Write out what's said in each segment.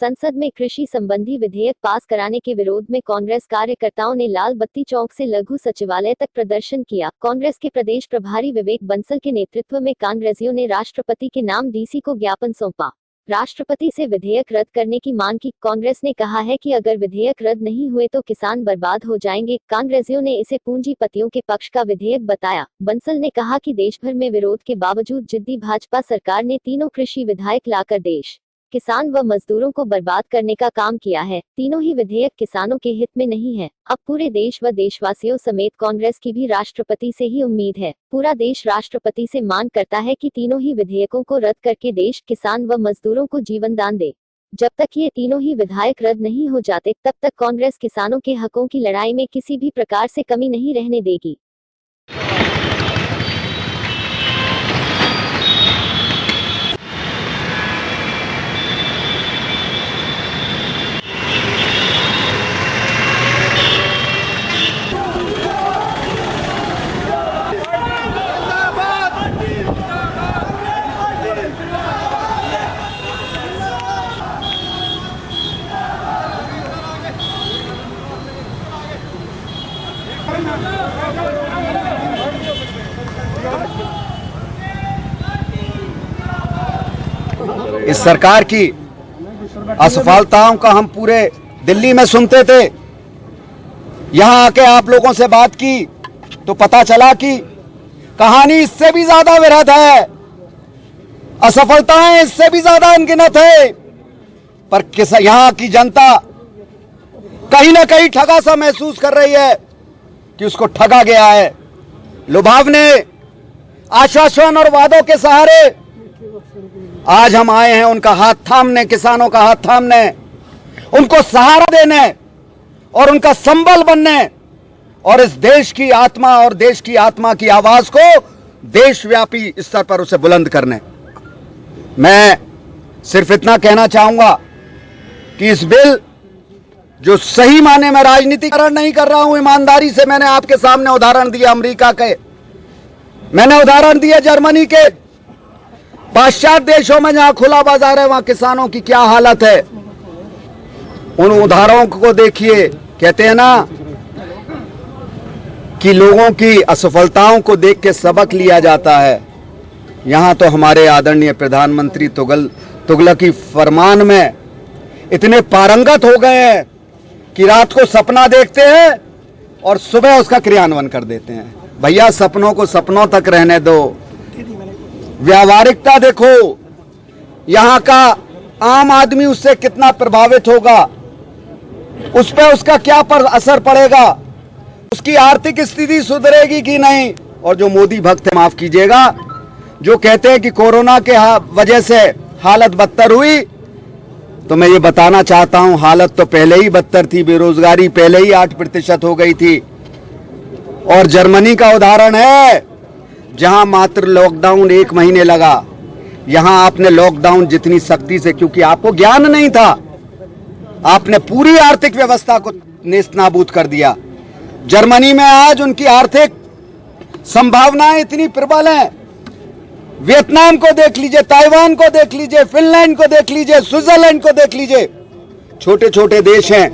संसद में कृषि संबंधी विधेयक पास कराने के विरोध में कांग्रेस कार्यकर्ताओं ने लाल बत्ती चौक से लघु सचिवालय तक प्रदर्शन किया। कांग्रेस के प्रदेश प्रभारी विवेक बंसल के नेतृत्व में कांग्रेसियों ने राष्ट्रपति के नाम डीसी को ज्ञापन सौंपा। राष्ट्रपति से विधेयक रद्द करने की मांग की। कांग्रेस ने कहा है कि अगर विधेयक रद्द नहीं हुए तो किसान बर्बाद हो जाएंगे। कांग्रेसियों ने इसे पूंजीपतियों के पक्ष का विधेयक बताया। बंसल ने कहा कि देश भर में विरोध के बावजूद जिद्दी भाजपा सरकार ने तीनों कृषि विधेयक लाकर देश, किसान व मजदूरों को बर्बाद करने का काम किया है। तीनों ही विधेयक किसानों के हित में नहीं है। अब पूरे देश व देशवासियों समेत कांग्रेस की भी राष्ट्रपति से ही उम्मीद है। पूरा देश राष्ट्रपति से मांग करता है कि तीनों ही विधेयकों को रद्द करके देश, किसान व मजदूरों को जीवन दान दे। जब तक ये तीनों ही विधेयक रद्द नहीं हो जाते तब तक कांग्रेस किसानों के हकों की लड़ाई में किसी भी प्रकार से कमी नहीं रहने देगी। इस सरकार की असफलताओं का हम पूरे दिल्ली में सुनते थे। यहां आके आप लोगों से बात की तो पता चला कि कहानी इससे भी ज्यादा विरध है, असफलताएं इससे भी ज्यादा अनगिनत है। पर यहां की जनता कहीं ना कहीं ठगा सा महसूस कर रही है कि उसको ठगा गया है। लुभावने आश्वासन और वादों के सहारे आज हम आए हैं उनका हाथ थामने, किसानों का हाथ थामने, उनको सहारा देने और उनका संबल बनने और इस देश की आत्मा और देश की आत्मा की आवाज को देशव्यापी स्तर पर उसे बुलंद करने। मैं सिर्फ इतना कहना चाहूंगा कि इस बिल जो सही माने में राजनीतिकरण नहीं कर रहा हूं, ईमानदारी से मैंने आपके सामने उदाहरण दिया अमेरिका के, मैंने उदाहरण दिया जर्मनी के, पाश्चात्य देशों में जहां खुला बाजार है वहां किसानों की क्या हालत है। उन उदाहरणों को देखिए। कहते हैं ना कि लोगों की असफलताओं को देख के सबक लिया जाता है। यहां तो हमारे आदरणीय प्रधानमंत्री तुगलकी फरमान में इतने पारंगत हो गए हैं कि रात को सपना देखते हैं और सुबह उसका क्रियान्वयन कर देते हैं। भैया सपनों को सपनों तक रहने दो, व्यावहारिकता देखो। यहां का आम आदमी उससे कितना प्रभावित होगा, उस पर उसका क्या असर पड़ेगा, उसकी आर्थिक स्थिति सुधरेगी कि नहीं। और जो मोदी भक्त है, माफ कीजिएगा, जो कहते हैं कि कोरोना के वजह से हालत बदतर हुई, तो मैं ये बताना चाहता हूं हालत तो पहले ही बदतर थी। बेरोजगारी पहले ही 8% हो गई थी। और जर्मनी का उदाहरण है जहां मात्र लॉकडाउन 1 महीने लगा, यहां आपने लॉकडाउन जितनी सख्ती से, क्योंकि आपको ज्ञान नहीं था, आपने पूरी आर्थिक व्यवस्था को नेस्तनाबूद कर दिया। जर्मनी में आज उनकी आर्थिक संभावनाएं इतनी प्रबल हैं। वियतनाम को देख लीजिए, ताइवान को देख लीजिए, फिनलैंड को देख लीजिए, स्विट्जरलैंड को देख लीजिए। छोटे छोटे देश हैं,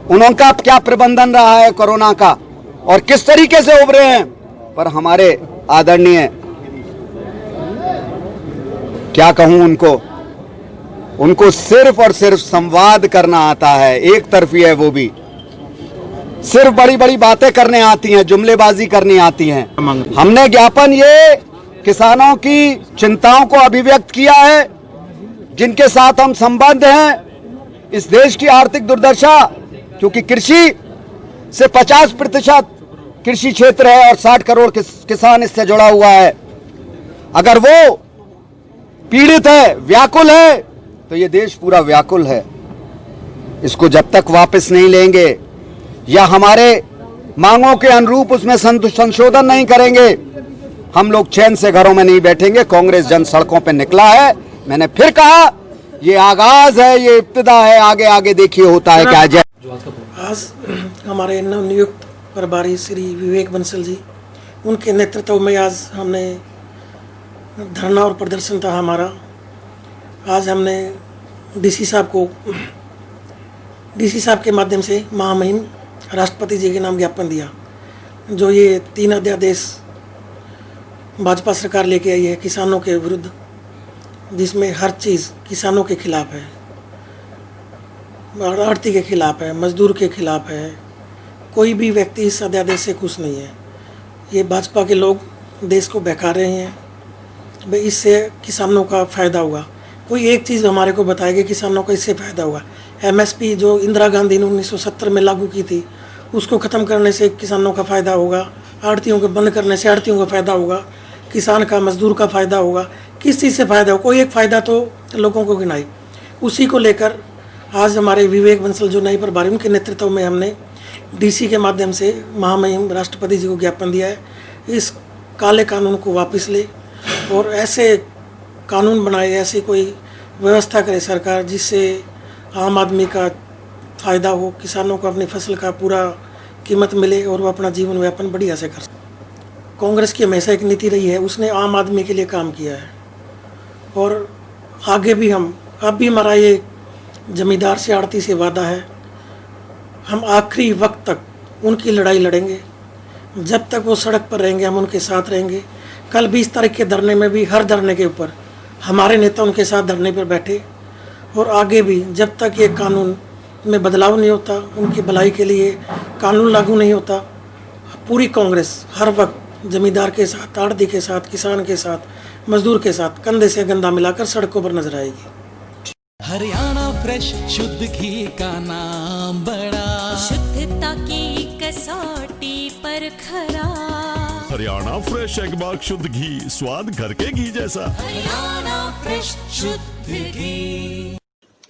उनका क्या प्रबंधन रहा है कोरोना का और किस तरीके से उभरे हैं। पर हमारे आदरणीय, क्या कहूं उनको सिर्फ और सिर्फ संवाद करना आता है, एक तरफी है वो भी। सिर्फ बड़ी बड़ी बातें करने आती हैं, जुमलेबाजी करनी आती हैं। हमने ज्ञापन ये किसानों की चिंताओं को अभिव्यक्त किया है, जिनके साथ हम संबद्ध हैं। इस देश की आर्थिक दुर्दशा, क्योंकि कृषि से 50% कृषि क्षेत्र है और 60 करोड़ किसान इससे जुड़ा हुआ है। अगर वो पीड़ित है, व्याकुल है, तो ये देश पूरा व्याकुल है। इसको जब तक वापस नहीं लेंगे या हमारे मांगों के अनुरूप उसमें संशोधन नहीं करेंगे, हम लोग चैन से घरों में नहीं बैठेंगे। कांग्रेस जन सड़कों पे निकला है। मैंने फिर कहा, ये आगाज है, ये इब्तिदा है, आगे आगे देखिए होता है क्या। आज हमारे नवनियुक्त प्रभारी श्री विवेक बंसल जी, उनके नेतृत्व में आज हमने धरना और प्रदर्शन था हमारा। आज हमने डीसी साहब के माध्यम से महामहिम राष्ट्रपति जी के नाम ज्ञापन दिया। जो ये 3 अध्यादेश भाजपा सरकार लेके आई है किसानों के विरुद्ध, जिसमें हर चीज़ किसानों के खिलाफ है, आढ़ती के खिलाफ है, मजदूर के खिलाफ है। कोई भी व्यक्ति इस अध्यादेश से खुश नहीं है। ये भाजपा के लोग देश को बहका रहे हैं। भाई इससे किसानों का फ़ायदा होगा। कोई एक चीज़ हमारे को बताएगी किसानों को इससे फ़ायदा होगा। एमएसपी जो इंदिरा गांधी ने 1970 में लागू की थी, उसको ख़त्म करने से किसानों का फ़ायदा होगा। आढ़तियों को बंद करने से आढ़तियों का फ़ायदा होगा। किसान का, मजदूर का फ़ायदा होगा। किस चीज़ से फ़ायदा हो? कोई एक फ़ायदा तो लोगों को गिनाई। उसी को लेकर आज हमारे विवेक बंसल जो नए प्रभारी, उनके नेतृत्व में हमने डीसी के माध्यम से महामहिम राष्ट्रपति जी को ज्ञापन दिया है। इस काले कानून को वापस ले और ऐसे कानून बनाए, ऐसी कोई व्यवस्था करे सरकार जिससे आम आदमी का फ़ायदा हो, किसानों को अपनी फसल का पूरा कीमत मिले और वो अपना जीवन यापन बढ़िया से कर सके। कांग्रेस की हमेशा एक नीति रही है, उसने आम आदमी के लिए काम किया है और आगे भी अब भी हमारा ये जमींदार से, आड़ती से वादा है। हम आखिरी वक्त तक उनकी लड़ाई लड़ेंगे। जब तक वो सड़क पर रहेंगे हम उनके साथ रहेंगे। कल 20 तारीख के धरने में भी हर धरने के ऊपर हमारे नेता उनके साथ धरने पर बैठे और आगे भी जब तक ये कानून में बदलाव नहीं होता, उनकी भलाई के लिए कानून लागू नहीं होता, पूरी कांग्रेस हर वक्त जमींदार के साथ, आड़ती के साथ, किसान के साथ, मजदूर के साथ कंधे से कंधा मिलाकर सड़कों पर नजर आएगी। हरियाणा फ्रेश शुद्ध घी का नाम बड़ा, शुद्धता की कसौटी पर खरा। हरियाणा फ्रेश एगबाग शुद्ध घी, स्वाद घर के घी जैसा। हरियाणा फ्रेश शुद्ध घी।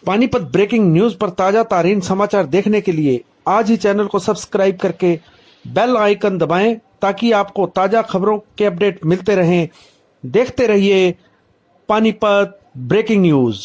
पानीपत ब्रेकिंग न्यूज पर ताजा तारीन समाचार देखने के लिए आज ही चैनल को सब्सक्राइब करके बेल आइकन दबाएं ताकि आपको ताजा खबरों के अपडेट मिलते रहें। देखते रहिए पानीपत ब्रेकिंग न्यूज।